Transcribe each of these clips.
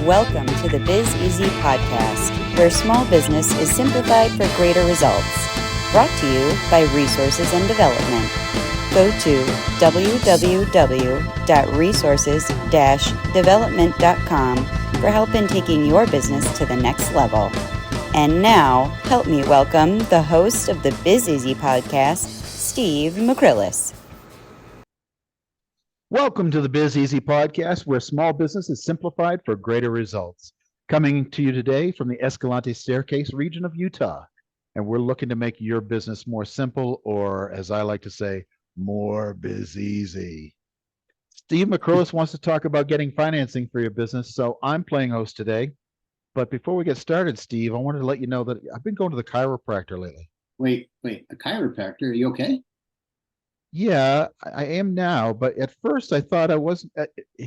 Welcome to the Biz Easy podcast, where small business is simplified for greater results. Brought to you by Resources and Development. Go to www.resources-development.com for help in taking your business to the next level. And now, help me welcome the host of the Biz Easy podcast, Steve McCrillis. Welcome to the Biz Easy podcast, where small business is simplified for greater results. Coming to you today from the Escalante Staircase region of Utah. And we're looking to make your business more simple, or as I like to say, more biz easy. Steve McCrillis wants to talk about getting financing for your business, so I'm playing host today. But before we get started, Steve, I wanted to let you know that I've been going to the chiropractor lately. Wait, a chiropractor? Are you okay? Yeah, I am now, but at first I thought he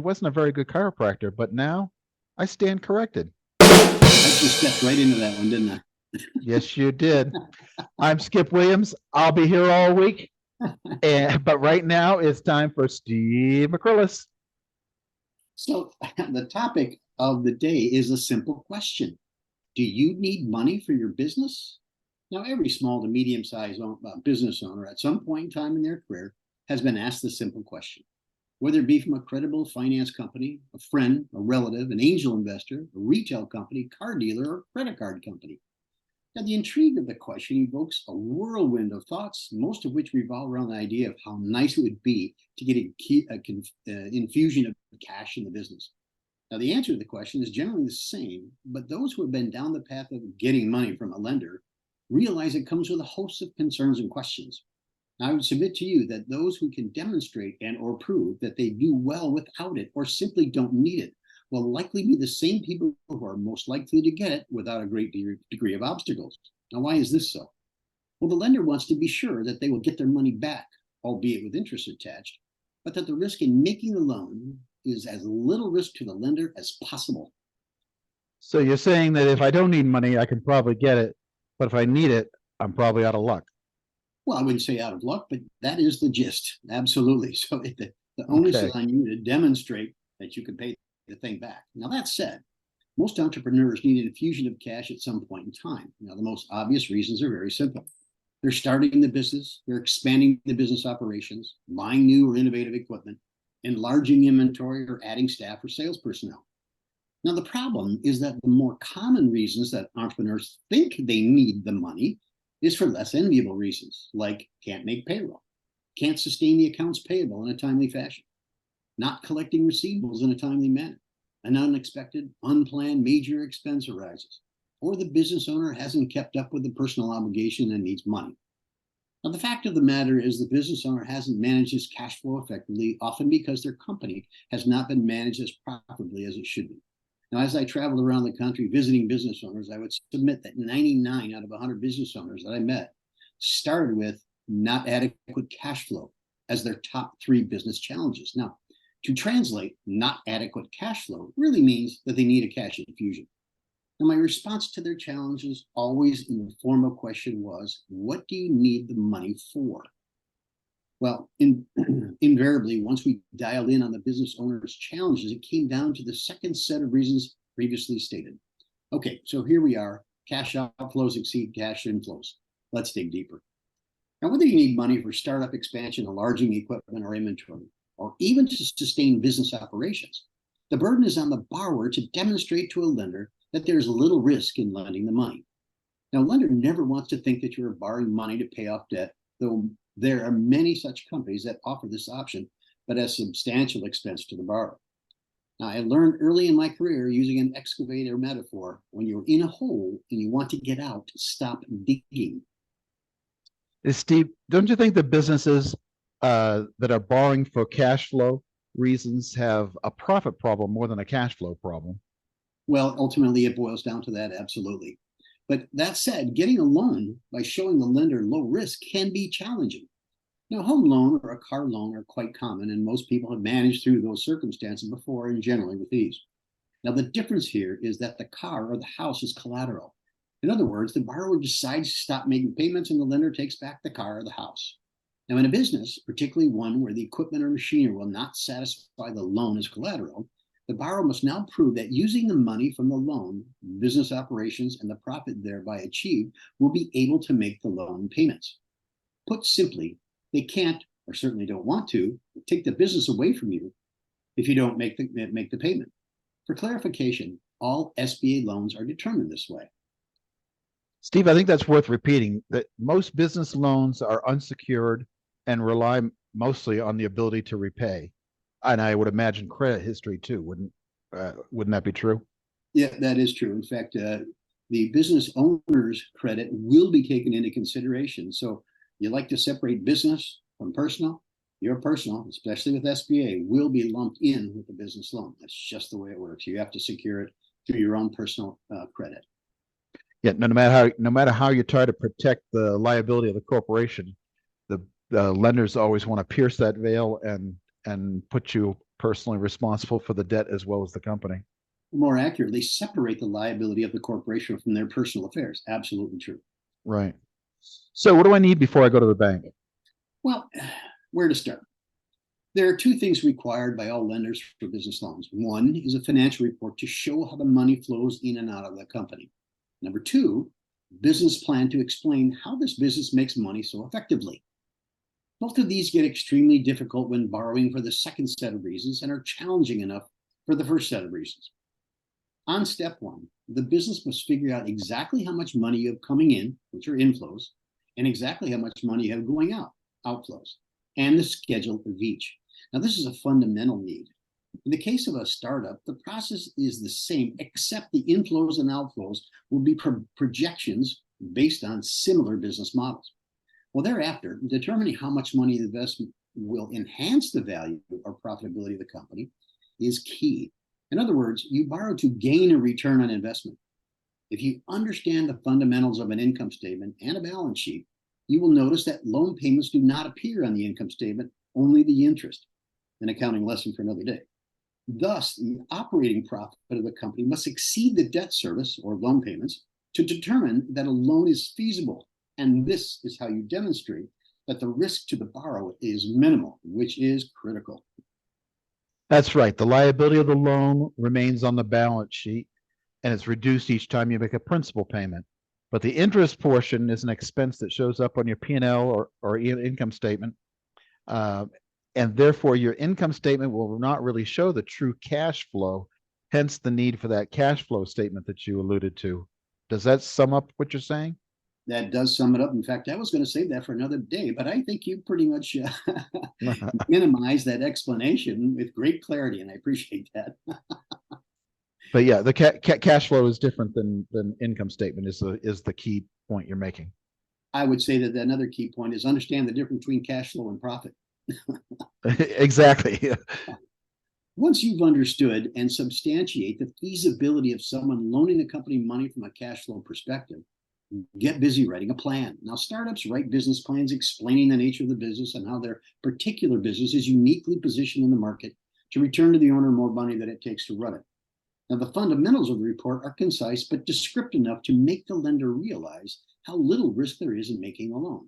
wasn't a very good chiropractor, but now I stand corrected. I just stepped right into that one, didn't I? Yes, you did. I'm Skip Williams. I'll be here all week. But right now it's time for Steve McCrillis. So the topic of the day is a simple question. Do you need money for your business? Now, every small to medium-sized business owner at some point in time in their career has been asked the simple question, whether it be from a credible finance company, a friend, a relative, an angel investor, a retail company, car dealer, or credit card company. Now, the intrigue of the question evokes a whirlwind of thoughts, most of which revolve around the idea of how nice it would be to get an infusion of cash in the business. Now, the answer to the question is generally the same, but those who have been down the path of getting money from a lender realize it comes with a host of concerns and questions. Now, I would submit to you that those who can demonstrate and or prove that they do well without it or simply don't need it will likely be the same people who are most likely to get it without a great degree of obstacles. Now, why is this so? Well, the lender wants to be sure that they will get their money back, albeit with interest attached, but that the risk in making the loan is as little risk to the lender as possible. So you're saying that if I don't need money, I can probably get it, but if I need it, I'm probably out of luck. Well, I wouldn't say out of luck, but that is the gist. Absolutely. So the onus is on you to demonstrate that you can pay the thing back. Now, that said, most entrepreneurs need an infusion of cash at some point in time. Now, the most obvious reasons are very simple. They're starting the business, they're expanding the business operations, buying new or innovative equipment, enlarging inventory, or adding staff or sales personnel. Now, the problem is that the more common reasons that entrepreneurs think they need the money is for less enviable reasons, like can't make payroll, can't sustain the accounts payable in a timely fashion, not collecting receivables in a timely manner, an unexpected, unplanned major expense arises, or the business owner hasn't kept up with the personal obligation and needs money. Now, the fact of the matter is the business owner hasn't managed his cash flow effectively, often because their company has not been managed as profitably as it should be. Now, as I traveled around the country visiting business owners, I would submit that 99 out of 100 business owners that I met started with not adequate cash flow as their top 3 business challenges. Now, to translate not adequate cash flow really means that they need a cash infusion. And my response to their challenges, always in the formal question, was, what do you need the money for? Well, invariably, once we dialed in on the business owner's challenges, it came down to the second set of reasons previously stated. Okay, so here we are. Cash outflows exceed cash inflows. Let's dig deeper. Now, whether you need money for startup expansion, enlarging equipment or inventory, or even to sustain business operations, the burden is on the borrower to demonstrate to a lender that there's little risk in lending the money. Now, a lender never wants to think that you're borrowing money to pay off debt, though there are many such companies that offer this option, but at substantial expense to the borrower. Now, I learned early in my career, using an excavator metaphor, when you're in a hole and you want to get out, stop digging. Steve, don't you think the businesses that are borrowing for cash flow reasons have a profit problem more than a cash flow problem? Well, ultimately, it boils down to that, absolutely. But that said, getting a loan by showing the lender low risk can be challenging. Now, a home loan or a car loan are quite common, and most people have managed through those circumstances before, and generally with ease. Now, the difference here is that the car or the house is collateral. In other words, the borrower decides to stop making payments and the lender takes back the car or the house. Now, in a business, particularly one where the equipment or machinery will not satisfy the loan as collateral, The borrower must now prove that using the money from the loan, business operations, and the profit thereby achieved will be able to make the loan payments. Put simply, they can't, or certainly don't want to, take the business away from you if you don't make the payment. For clarification, all SBA loans are determined this way. Steve, I think that's worth repeating, that most business loans are unsecured and rely mostly on the ability to repay. And I would imagine credit history too. Wouldn't that be true? Yeah, that is true. In fact, the business owner's credit will be taken into consideration. So you like to separate business from personal. Your personal, especially with SBA, will be lumped in with the business loan. That's just the way it works. You have to secure it through your own personal credit. Yeah, no matter how you try to protect the liability of the corporation, the lenders always want to pierce that veil and put you personally responsible for the debt as well as the company. More accurately, separate the liability of the corporation from their personal affairs. Absolutely true. Right. So what do I need before I go to the bank? Well, where to start? There are two things required by all lenders for business loans. One is a financial report to show how the money flows in and out of the company. Number two, business plan to explain how this business makes money so effectively. Both of these get extremely difficult when borrowing for the second set of reasons and are challenging enough for the first set of reasons. On step one, the business must figure out exactly how much money you have coming in, which are inflows, and exactly how much money you have going out, outflows, and the schedule of each. Now, this is a fundamental need. In the case of a startup, the process is the same, except the inflows and outflows will be projections based on similar business models. Well, thereafter, determining how much money the investment will enhance the value or profitability of the company is key. In other words, you borrow to gain a return on investment. If you understand the fundamentals of an income statement and a balance sheet, you will notice that loan payments do not appear on the income statement, only the interest. An accounting lesson for another day. Thus, the operating profit of the company must exceed the debt service or loan payments to determine that a loan is feasible. And this is how you demonstrate that the risk to the borrower is minimal, which is critical. That's right. The liability of the loan remains on the balance sheet, and it's reduced each time you make a principal payment. But the interest portion is an expense that shows up on your P&L or income statement. And therefore, your income statement will not really show the true cash flow, hence the need for that cash flow statement that you alluded to. Does that sum up what you're saying? That does sum it up. In fact, I was going to save that for another day, but I think you pretty much minimize that explanation with great clarity, and I appreciate that. But yeah, the cash flow is different than income statement is the key point you're making. I would say that another key point is understand the difference between cash flow and profit. Exactly. Once you've understood and substantiate the feasibility of someone loaning the company money from a cash flow perspective, get busy writing a plan. Now, startups write business plans explaining the nature of the business and how their particular business is uniquely positioned in the market to return to the owner more money than it takes to run it. Now, the fundamentals of the report are concise but descriptive enough to make the lender realize how little risk there is in making a loan.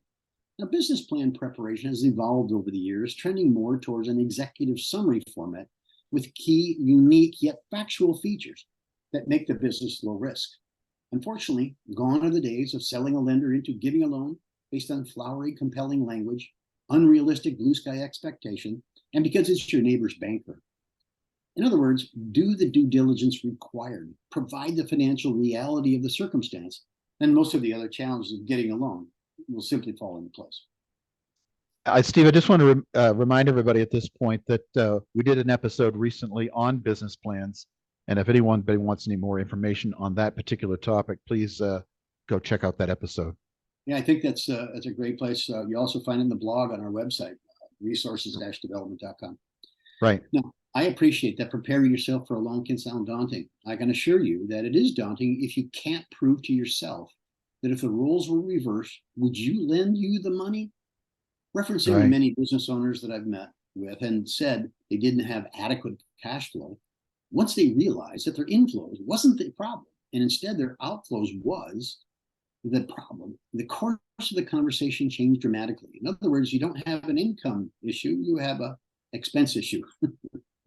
Now, business plan preparation has evolved over the years, trending more towards an executive summary format with key, unique, yet factual features that make the business low risk. Unfortunately, gone are the days of selling a lender into giving a loan based on flowery, compelling language, unrealistic blue sky expectation, and because it's your neighbor's banker. In other words, do the due diligence required, provide the financial reality of the circumstance, and most of the other challenges of getting a loan will simply fall into place. Steve, I just want to remind everybody at this point that we did an episode recently on business plans. And if anybody wants any more information on that particular topic, please go check out that episode. Yeah, I think that's a great place. You also find it in the blog on our website, resources-development.com. Right. Now, I appreciate that preparing yourself for a loan can sound daunting. I can assure you that it is daunting if you can't prove to yourself that if the roles were reversed, would you lend you the money? Referencing Right. the many business owners that I've met with and said they didn't have adequate cash flow, once they realized that their inflows wasn't the problem, and instead their outflows was the problem, the course of the conversation changed dramatically. In other words, you don't have an income issue, you have an expense issue.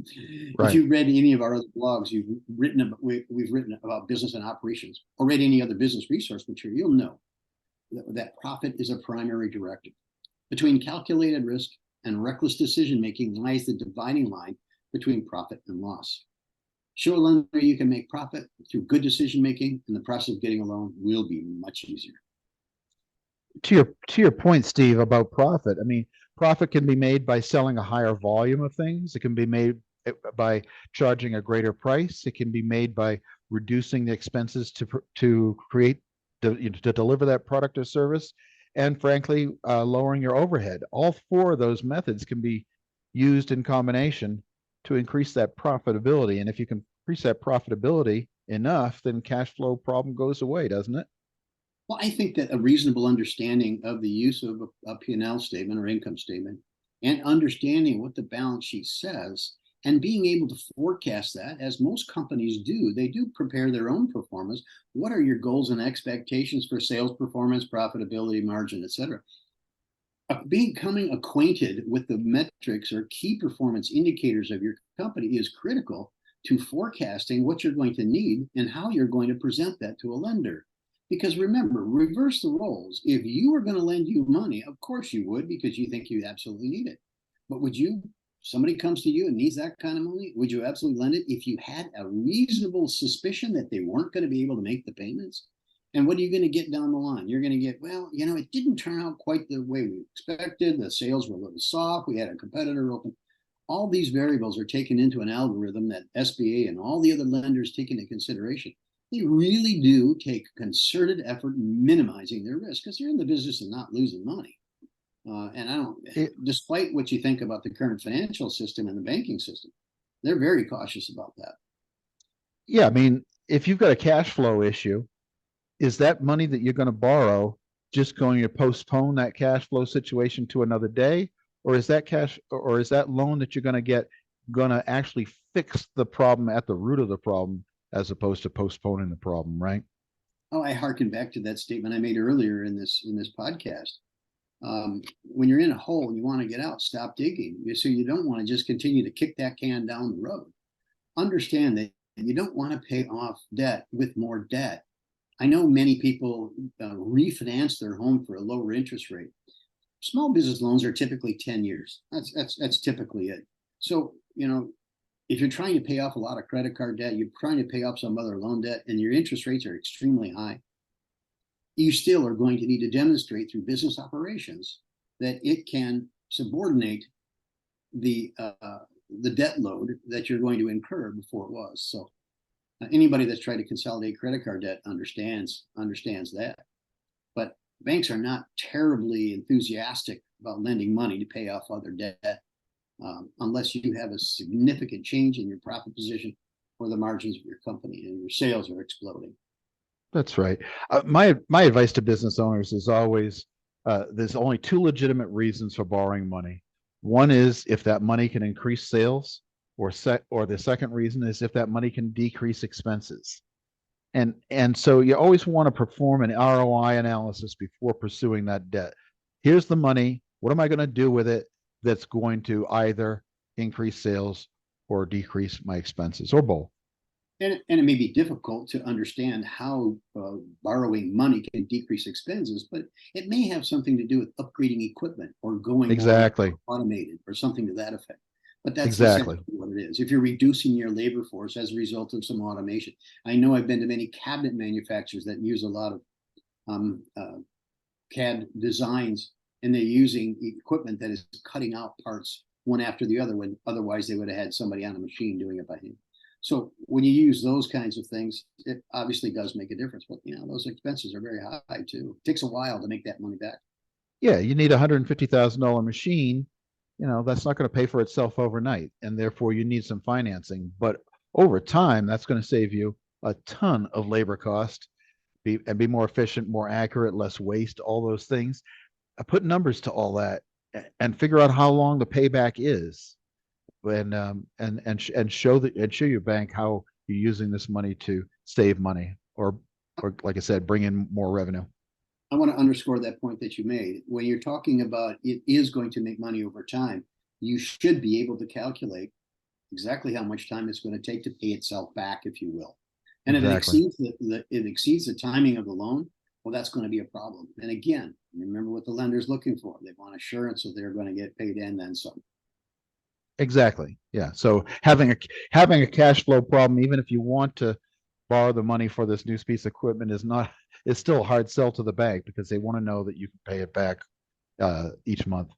If you've read any of our other blogs, we've written about business and operations, or read any other business resource material, you'll know that profit is a primary directive. Between calculated risk and reckless decision making lies the dividing line between profit and loss. Show a lender you can make profit through good decision making, and the process of getting a loan will be much easier. To your point, Steve, about profit, I mean, profit can be made by selling a higher volume of things. It can be made by charging a greater price. It can be made by reducing the expenses to create to deliver that product or service, and frankly, lowering your overhead. All four of those methods can be used in combination to increase that profitability. And if you can increase that profitability enough, then cash flow problem goes away, doesn't it? Well, I think that a reasonable understanding of the use of a P&L statement or income statement, and understanding what the balance sheet says, and being able to forecast that, as most companies do, they do prepare their own performance. What are your goals and expectations for sales performance, profitability, margin, et cetera? Becoming acquainted with the metrics or key performance indicators of your company is critical to forecasting what you're going to need and how you're going to present that to a lender. Because remember, reverse the roles. If you were going to lend you money, of course you would, because you think you absolutely need it. But somebody comes to you and needs that kind of money, would you absolutely lend it if you had a reasonable suspicion that they weren't going to be able to make the payments? And what are you going to get down the line? You're going to get, well, it didn't turn out quite the way we expected. The sales were a little soft. We had a competitor open. All these variables are taken into an algorithm that SBA and all the other lenders take into consideration. They really do take concerted effort in minimizing their risk, because they're in the business of not losing money. Despite what you think about the current financial system and the banking system, they're very cautious about that. Yeah, I mean, if you've got a cash flow issue, is that money that you're going to borrow just going to postpone that cash flow situation to another day? Or is that loan that you're going to get going to actually fix the problem at the root of the problem, as opposed to postponing the problem, right? Oh, I hearken back to that statement I made earlier in this podcast. When you're in a hole and you want to get out, stop digging. So you don't want to just continue to kick that can down the road. Understand that you don't want to pay off debt with more debt. I know many people refinance their home for a lower interest rate. Small business loans are typically 10 years. That's typically it. So, if you're trying to pay off a lot of credit card debt, you're trying to pay off some other loan debt, and your interest rates are extremely high, you still are going to need to demonstrate through business operations that it can subordinate the debt load that you're going to incur before it was. So anybody that's tried to consolidate credit card debt understands that. But banks are not terribly enthusiastic about lending money to pay off other debt, unless you have a significant change in your profit position or the margins of your company and your sales are exploding. That's right. My advice to business owners is always, there's only two legitimate reasons for borrowing money. One is if that money can increase sales, or the second reason is if that money can decrease expenses. And so you always want to perform an ROI analysis before pursuing that debt. Here's the money. What am I going to do with it that's going to either increase sales or decrease my expenses, or both? And it may be difficult to understand how borrowing money can decrease expenses, but it may have something to do with upgrading equipment or going exactly automated or something to that effect. But that's exactly what it is. If you're reducing your labor force as a result of some automation, I know I've been to many cabinet manufacturers that use a lot of CAD designs, and they're using equipment that is cutting out parts one after the other, when otherwise they would have had somebody on a machine doing it by hand. So when you use those kinds of things, it obviously does make a difference. But those expenses are very high too. It takes a while to make that money back. Yeah, you need a $150,000 machine. That's not going to pay for itself overnight, and therefore you need some financing. But over time, that's going to save you a ton of labor cost, and be more efficient, more accurate, less waste, all those things. Put numbers to all that and figure out how long the payback is. And show your bank how you're using this money to save money, or like I said, bring in more revenue. I want to underscore that point that you made. When you're talking about it is going to make money over time, you should be able to calculate exactly how much time it's going to take to pay itself back, if you will. And Exactly. if it exceeds the timing of the loan, well, that's going to be a problem. And again, remember what the lender's looking for. They want assurance that they're going to get paid and then some. Exactly. Yeah. So having a cash flow problem, even if you want to borrow the money for this new piece of equipment, it's still a hard sell to the bank because they want to know that you can pay it back each month.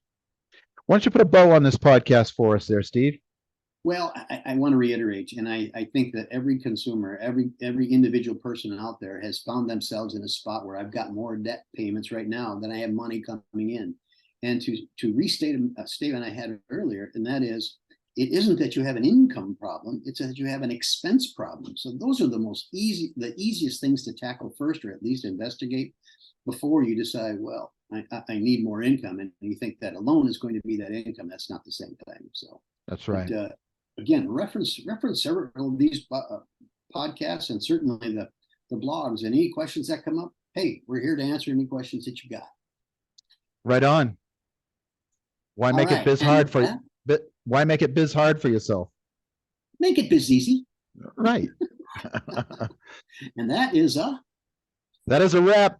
Why don't you put a bow on this podcast for us there, Steve? Well, I want to reiterate, and I think that every consumer, every individual person out there has found themselves in a spot where I've got more debt payments right now than I have money coming in. And to restate a statement I had earlier, and that is, it isn't that you have an income problem, it's that you have an expense problem. So those are the easiest things to tackle first, or at least investigate before you decide, well, I need more income. And you think that a loan is going to be that income. That's not the same thing. So that's right. But, again, reference several of these podcasts and certainly the blogs, and any questions that come up. Hey, we're here to answer any questions that you got. Right on. Why make it biz hard for why make it biz hard for yourself? Make it biz easy. Right. And that is a wrap.